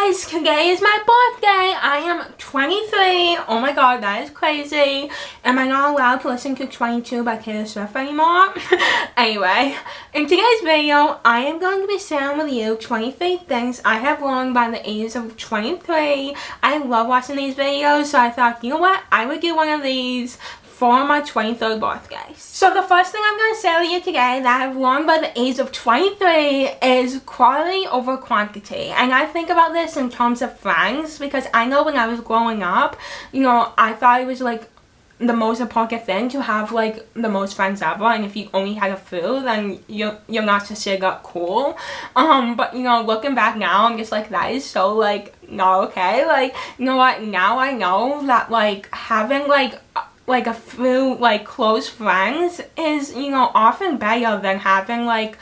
guys, today is my birthday. I am 23. Oh my god, that is crazy. Am I not allowed to listen to 22 by Taylor Swift anymore? Anyway, in today's video, I am going to be sharing with you 23 things I have learned by the age of 23. I love watching these videos, so I thought, you know what, I would do one of these for my 23rd birthday. So the first thing I'm going to share with you today that I've learned by the age of 23 is quality over quantity. And I think about this in terms of friends, because I know when I was growing up, you know, I thought it was like the most important thing to have like the most friends ever, and if you only had a few, then you're not considered cool. But you know, looking back now, I'm just like, that is so like not okay. Like, you know what, now I know that like having like a few like close friends is, you know, often better than having like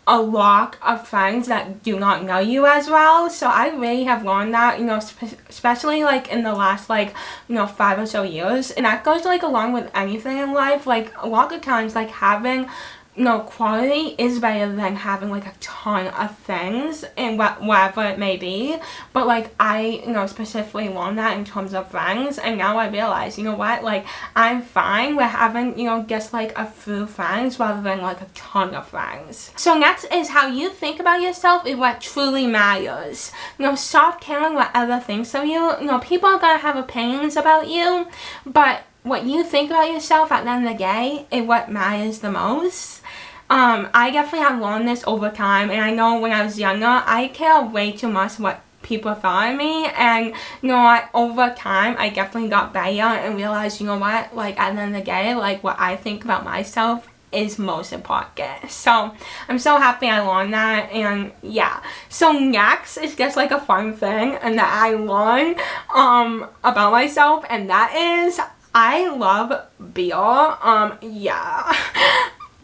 a lot of friends that do not know you as well. So I really have learned that, you know, especially like in the last like, you know, 5 or so years. And that goes like along with anything in life. Like a lot of times, like having, you know, quality is better than having like a ton of things and whatever it may be. But like I, you know, specifically learned that in terms of friends, and now I realize, you know what, like I'm fine with having, you know, just like a few friends rather than like a ton of friends. So next is how you think about yourself is what truly matters. You know, stop caring what other thinks of you. You know, people are gonna have opinions about you, but what you think about yourself at the end of the day is what matters the most. I definitely have learned this over time, and I know when I was younger, I cared way too much what people thought of me, and you know what, over time, I definitely got better and realized, you know what, like at the end of the day, like what I think about myself is most important. So I'm so happy I learned that, and yeah. So next is just like a fun thing and that I learned about myself, and that is I love beer. Yeah.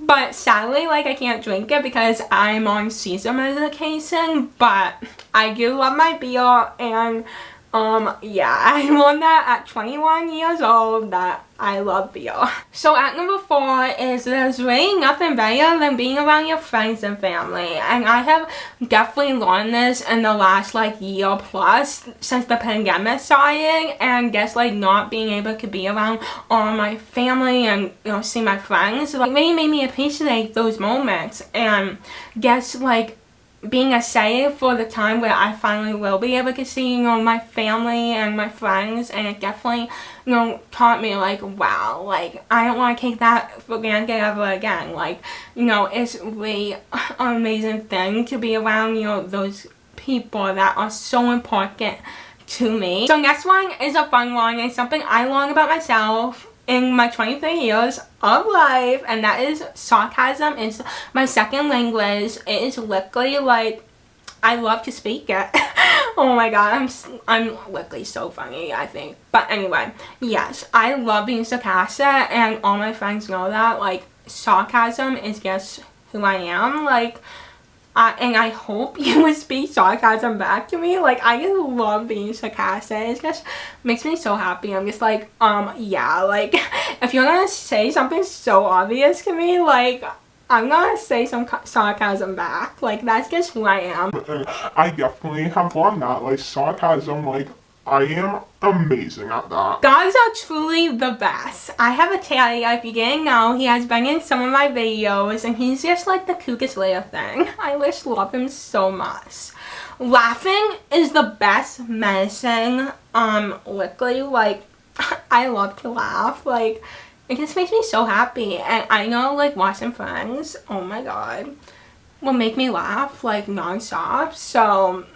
But sadly, like I can't drink it because I'm on seizure medication, but I do love my beer, and yeah, I learned that at 21 years old that I love beer. So at number 4 is there's really nothing better than being around your friends and family. And I have definitely learned this in the last like year plus since the pandemic started, and just like not being able to be around all my family and, you know, see my friends, like really made me appreciate those moments, and just like being excited for the time where I finally will be able to see, you know, my family and my friends. And it definitely, you know, taught me like, wow, like I don't want to take that for granted ever again. Like, you know, it's really an amazing thing to be around, you know, those people that are so important to me. So next one is a fun one, and something I learned about myself in my 23 years of life, and that is sarcasm. It's my second language. It is literally like I love to speak it. Oh my god, I'm literally so funny, I think. But anyway, yes, I love being sarcastic, and all my friends know that. Like, sarcasm is just who I am. Like, and I hope you would speak sarcasm back to me. Like, I just love being sarcastic. It just makes me so happy. I'm just like, yeah, like, if you're gonna say something so obvious to me, like, I'm gonna say some sarcasm back. Like, that's just who I am. I definitely have learned that. Like, sarcasm, like, I am amazing at that. Dogs are truly the best. I have a terrier, if you didn't know. He has been in some of my videos, and he's just like the cutest little thing. I just love him so much. Laughing is the best medicine. Literally, like, I love to laugh. Like, it just makes me so happy. And I know, like, watching Friends, oh my god, will make me laugh, like, non-stop. So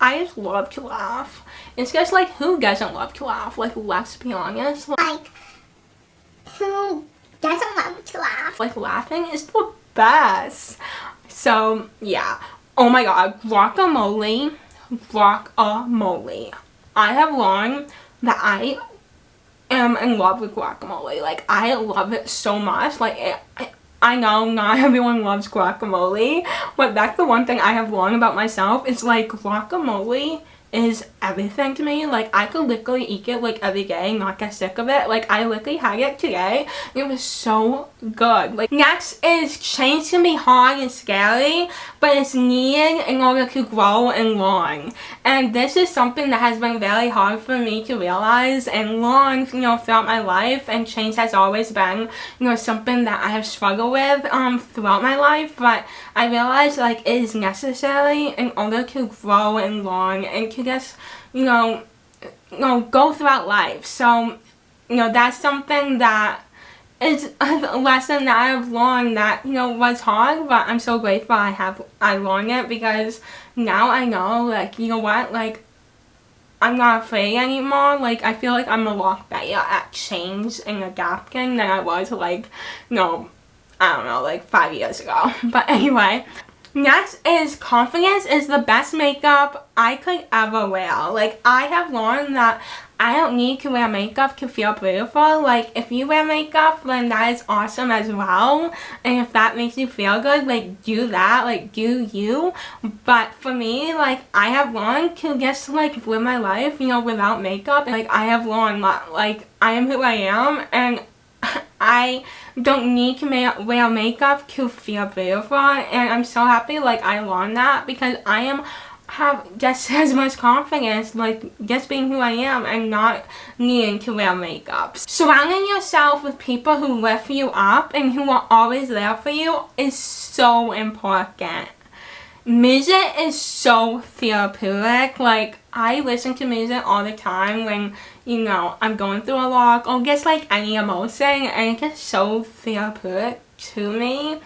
I just love to laugh. It's just like, who doesn't love to laugh? Like, let's be honest. Like, who doesn't love to laugh? Like, laughing is the best. So, yeah. Oh my god, guacamole. Guacamole. I have learned that I am in love with guacamole. Like, I love it so much. Like, I know not everyone loves guacamole, but that's the one thing I have learned about myself. It's like guacamole is everything to me. Like, I could literally eat it like every day and not get sick of it. Like, I literally had it today. It was so good. Like, next is change can be hard and scary, but it's needed in order to grow and learn. And this is something that has been very hard for me to realize and learn, you know, throughout my life. And change has always been, you know, something that I have struggled with throughout my life. But I realized, like, it is necessary in order to grow and learn and to just, you know, go throughout life. So, you know, that's something that is a lesson that I've learned that, you know, was hard, but I'm so grateful I learned it, because now I know, like, you know what, like, I'm not afraid anymore. Like, I feel like I'm a lot better at change and adapting than I was, like, you know, I don't know, like 5 years ago. But anyway, next is confidence is the best makeup I could ever wear. Like, I have learned that I don't need to wear makeup to feel beautiful. Like, if you wear makeup, then that is awesome as well. And if that makes you feel good, like, do that. Like, do you. But for me, like, I have learned to just, like, live my life, you know, without makeup. Like, I have learned that, like, I am who I am, and I don't need to wear makeup to feel beautiful. And I'm so happy, like, I learned that, because I have just as much confidence, like, just being who I am and not needing to wear makeup. Surrounding yourself with people who lift you up and who are always there for you is so important. Music is so therapeutic. Like, I listen to music all the time when, you know, I'm going through a lot or just, like, any emotion, and it's just so therapeutic to me.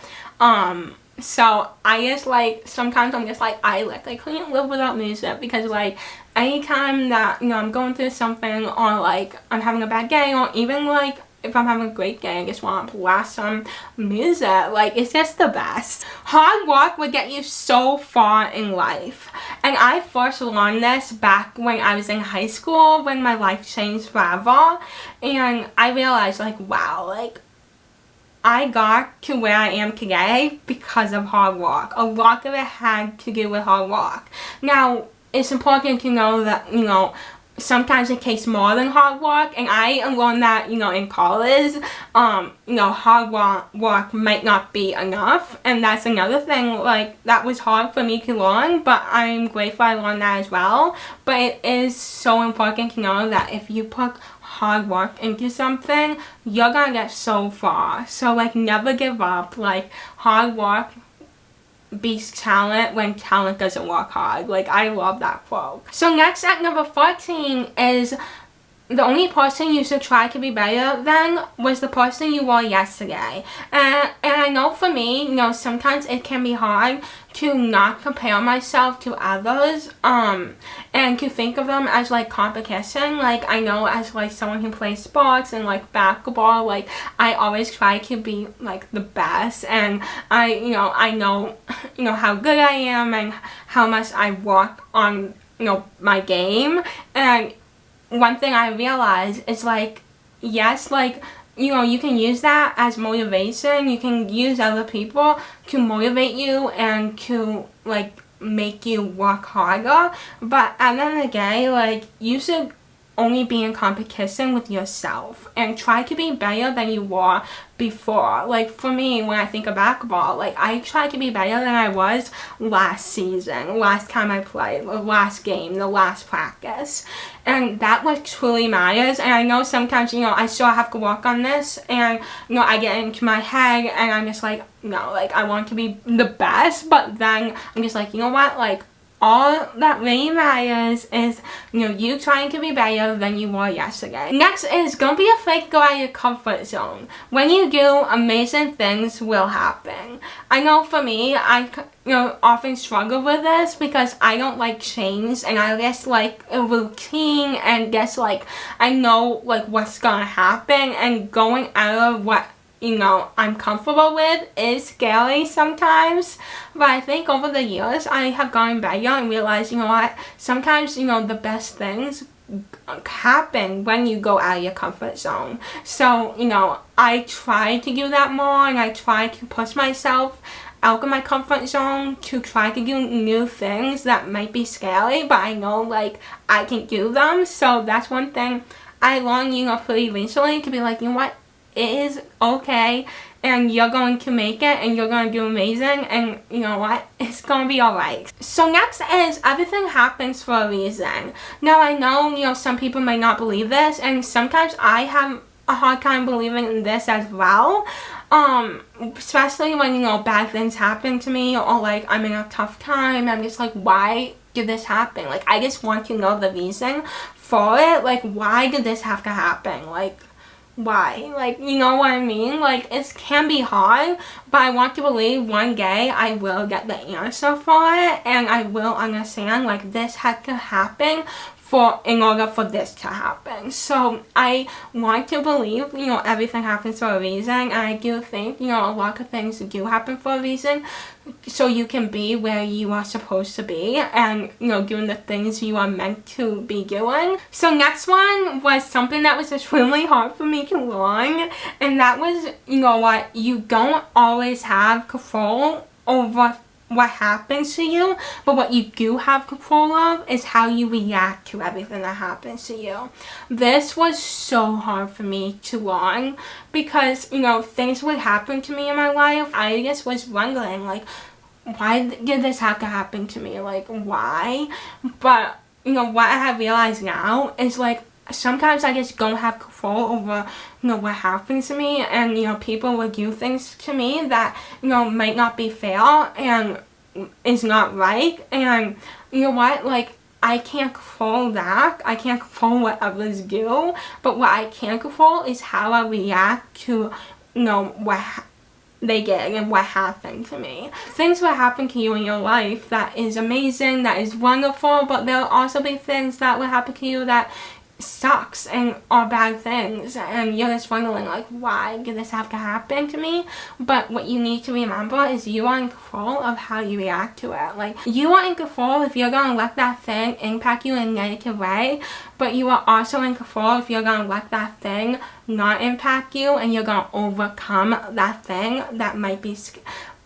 So I just, like, sometimes I'm just like, I can't live without music, because, like, anytime that, you know, I'm going through something, or, like, I'm having a bad day, or even, like, if I'm having a great day, I just want to blast some music. Like, it's just the best. Hard work will get you so far in life. And I first learned this back when I was in high school, when my life changed forever. And I realized, like, wow, like, I got to where I am today because of hard work. A lot of it had to do with hard work. Now, it's important to know that, you know, sometimes it takes more than hard work, and I learned that, you know, in college, you know, hard work might not be enough, and that's another thing, like, that was hard for me to learn, but I'm grateful I learned that as well. But it is so important to know that if you put hard work into something, you're gonna get so far. So, like, never give up. Like, hard work beats talent when talent doesn't work hard. Like, I love that quote. So next, at number 14, is the only person you should try to be better than was the person you were yesterday. And I know for me, you know, sometimes it can be hard to not compare myself to others, and to think of them as, like, competition. Like, I know as, like, someone who plays sports and, like, basketball, like, I always try to be, like, the best, and I know, you know, how good I am and how much I work on, you know, my game. And one thing I realized is, like, yes, like, you know, you can use that as motivation. You can use other people to motivate you and to, like, make you work harder. But at the end of the day, like, you should only be in competition with yourself and try to be better than you were before. Like, for me, when I think of basketball, like, I try to be better than I was last season, last time I played, the last game, the last practice. And that what truly matters. And I know sometimes, you know, I still have to work on this, and, you know, I get into my head and I'm just like, no, like, I want to be the best, but then I'm just like, you know what, like, all that really matters is, you know, you trying to be better than you were yesterday. Next is, don't be afraid to go out of your comfort zone. When you do, amazing things will happen. I know for me, I, you know, often struggle with this because I don't like change, and I just like a routine, and just, like, I know, like, what's gonna happen, and going out of what, you know, I'm comfortable with is scary sometimes. But I think over the years I have gotten better and realized, you know what, sometimes, you know, the best things happen when you go out of your comfort zone. So, you know, I try to do that more, and I try to push myself out of my comfort zone to try to do new things that might be scary, but I know like I can do them. So that's one thing I learned, you know, pretty recently, to be like, you know what, it is okay, and you're going to make it, and you're going to do amazing, and you know what, it's going to be alright. So next is, everything happens for a reason. Now I know, you know, some people might not believe this, and sometimes I have a hard time believing in this as well. Especially when, you know, bad things happen to me, or like I'm in a tough time. I'm just like, why did this happen? Like, I just want to know the reason for it. Like, why did this have to happen? Like, why? Like, you know what I mean? Like, it can be hard, but I want to believe one day I will get the answer for it, and I will understand, like, this had to happen in order for this to happen. So I want to believe, you know, everything happens for a reason, and I do think, you know, a lot of things do happen for a reason, so you can be where you are supposed to be, and, you know, doing the things you are meant to be doing. So next one was something that was extremely hard for me to learn, and that was, you know what, you don't always have control over what happens to you, but what you do have control of is how you react to everything that happens to you. This was so hard for me to learn, because, you know, things would happen to me in my life. I just was wondering, like, why did this have to happen to me? Like, why? But, you know, what I have realized now is, like, sometimes I just don't have control over, you know, what happens to me, and, you know, people will do things to me that, you know, might not be fair and is not right, and you know what, like, I can't control that. I can't control what others do, but what I can control is how I react to, you know, what they did and what happened to me. Things will happen to you in your life that is amazing, that is wonderful, but there will also be things that will happen to you that sucks and are bad things, and you're just wondering, like, why did this have to happen to me? But what you need to remember is you are in control of how you react to it. Like, you are in control if you're gonna let that thing impact you in a negative way, but you are also in control if you're gonna let that thing not impact you, and you're gonna overcome that thing that might be,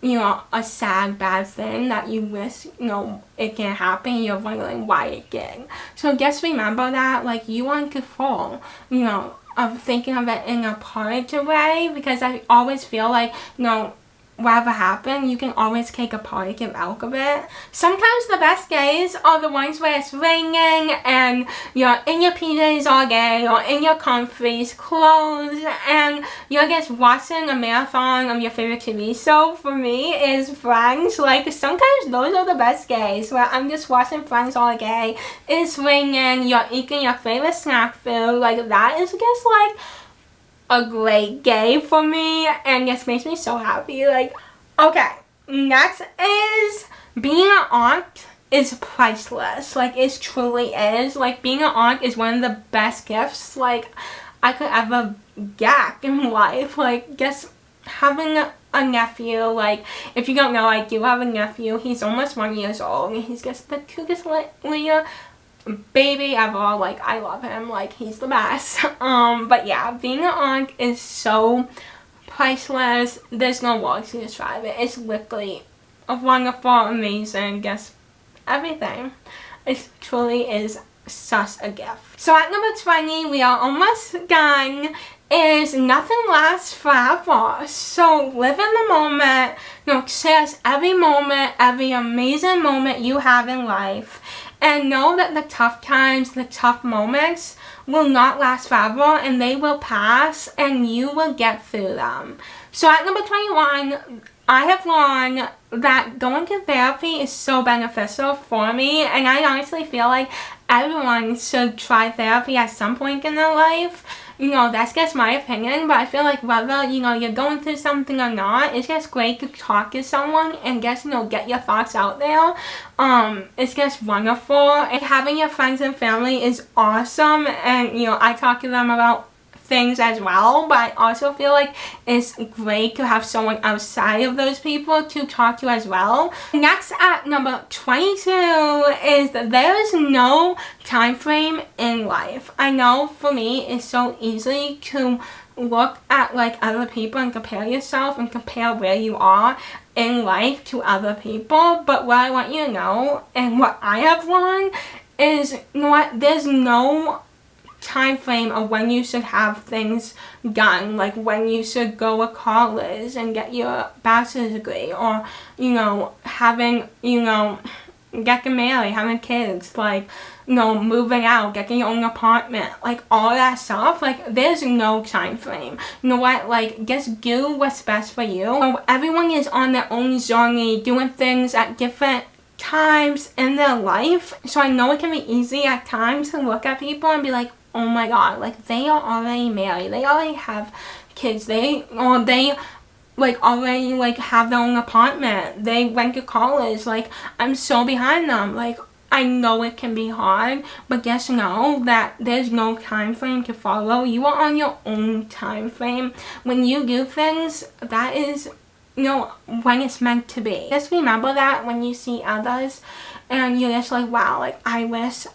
you know, a sad, bad thing that you wish, you know, it can happen, and you're wondering why it did. So just remember that, like, you are in control, you know, of thinking of it in a positive way, because I always feel like, you know, whatever happened, you can always take a positive out of it. Sometimes the best days are the ones where it's raining and you're in your PJs all day, or in your comfy clothes, and you're just watching a marathon of your favorite TV show. For me, is Friends. Like, sometimes those are the best days, where I'm just watching Friends all day, it's raining, you're eating your favorite snack food. Like, that is just like a great day for me, and just makes me so happy. Like, okay, next is being an aunt is priceless. Like, it truly is. Like, being an aunt is one of the best gifts, like, I could ever get in life. Like, just having a nephew. Like, if you don't know, I do have a nephew. He's almost 1 year old, and he's just the cutest little baby ever. Like, I love him. Like, he's the best. But yeah, being an aunt is so priceless. There's no words to describe it. It's literally a wonderful, amazing, just everything. It truly is such a gift. So at number 20, we are almost done, is nothing lasts forever. So live in the moment. You know, cherish every moment, every amazing moment you have in life. And know that the tough times, the tough moments will not last forever, and they will pass, and you will get through them. So at number 21, I have learned that going to therapy is so beneficial for me, and I honestly feel like everyone should try therapy at some point in their life. You know, that's just my opinion, but I feel like whether, you know, you're going through something or not, it's just great to talk to someone and just, you know, get your thoughts out there. It's just wonderful, and having your friends and family is awesome, and, you know, I talk to them about things as well, but I also feel like it's great to have someone outside of those people to talk to as well. Next, at number 22, is that there is no time frame in life. I know for me it's so easy to look at like other people and compare yourself and compare where you are in life to other people. But what I want you to know, and what I have learned, is, you know what, there's no time frame of when you should have things done, like when you should go to college and get your bachelor's degree, or, you know, having, you know, getting married, having kids, like, you know, moving out, getting your own apartment, like all that stuff. Like, there's no time frame. You know what, like, just do what's best for you. So everyone is on their own journey, doing things at different times in their life. So I know it can be easy at times to look at people and be like, oh my god, like, they are already married, they already have kids, they like already like have their own apartment, they went to college, like, I'm so behind them. Like, I know it can be hard, but just know that there's no time frame to follow. You are on your own time frame. When you do things, that is, you know, when it's meant to be. Just remember that when you see others and you're just like, wow, like, I wish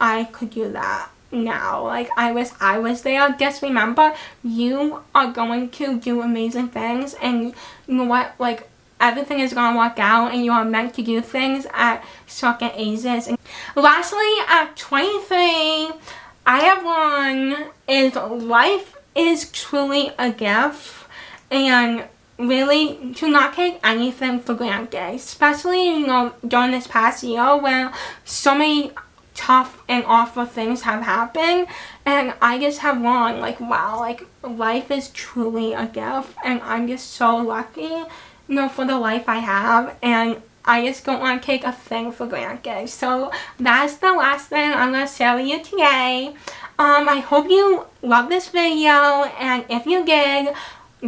I could do that now, like, I wish I was there. Just remember, you are going to do amazing things, and you know what, like, everything is gonna work out, and you are meant to do things at certain ages. And lastly, at 23, I have learned is life is truly a gift, and really to not take anything for granted, especially, you know, during this past year where so many tough and awful things have happened, and I just have learned, like, wow, like, life is truly a gift, and I'm just so lucky, you know, for the life I have, and I just don't want to take a thing for granted. So that's the last thing I'm going to share with you today. I hope you love this video, and if you did,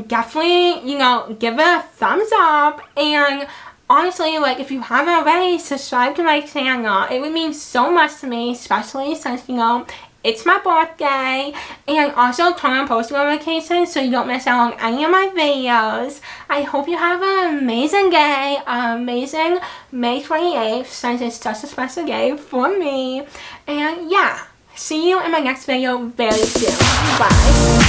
definitely, you know, give it a thumbs up, and honestly, like, if you haven't already, subscribe to my channel. It would mean so much to me, especially since, you know, it's my birthday. And also turn on post notifications so you don't miss out on any of my videos. I hope you have an amazing day, amazing May 28th, since it's such a special day for me. And yeah, see you in my next video very soon. Bye.